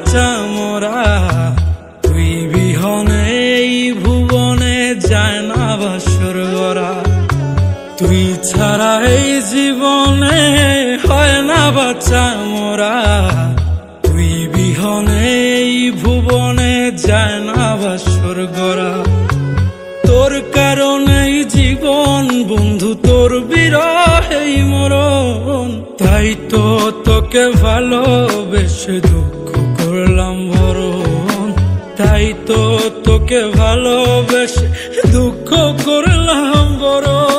বাচ্চা মোরা, তুই বিহনে এই ভুবনে যায় না বাসর গড়া। তুই ছাড়া এই জীবনে হয় না বাচ্চা মোরা, তুই বিহনে এই ভুবনে যায় না বাসর গড়া। তোর কারণেই জীবন বন্ধু, তোর বিরহেই মরণ। তাই তো তোকে ভালোবেসে দুঃখ করলাম বরণ, তাই তো তোকে ভালোবেসে দুঃখ করলাম বরণ।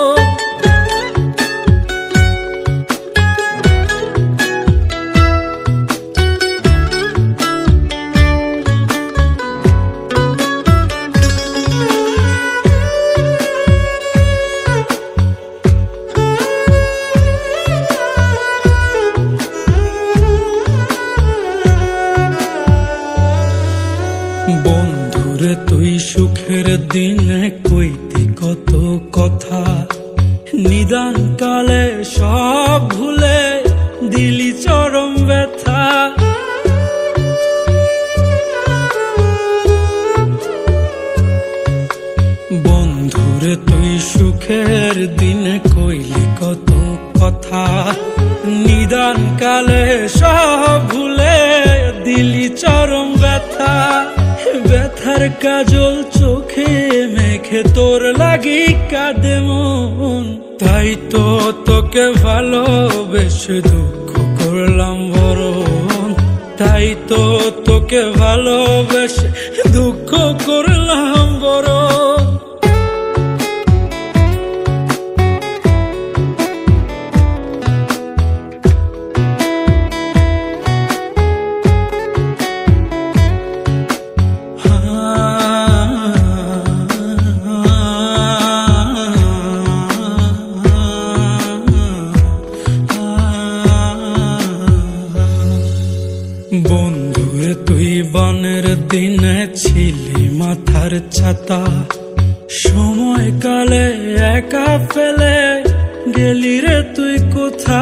বন্ধুরে তুই সুখের দিনে কইতি কত কথা, নিদান কালে সব ভুলে দিলি চরম ব্যথা। বন্ধুরে তুই সুখের দিনে কইলি কত কথা, নিদান কালে সব ভুলে দিলি চরম ব্যথা। ব্যথার কাজল চোখে মেখে তোর লাগি কাঁদে মন, তাই তো তোকে ভালোবেসে দুঃখ করলাম বরণ, তাই তো তোকে ভালোবেসে দুঃখ করলাম বরণ। বন্ধুরে তুই বনের দিনে ছিলি মাথার ছাতা, সময় কালে একা ফেলে গেলি রে তুই কোথা।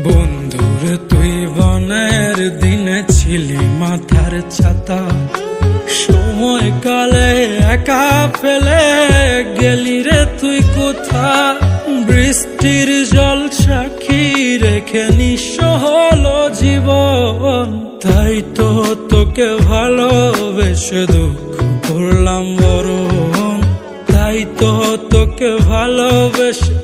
বন্ধুরে তুই বনের দিনে ছিলি মাথার ছাতা, সময় কালে একা ফেলে গেলি রে তুই কোথা। বৃষ্টির জল সাক্ষী রেখে নিঃস্ব হলো জীবন, তাই তো তোকে ভালোবেসে দুঃখ করলাম বরণ, তাই তো তোকে ভালোবেসে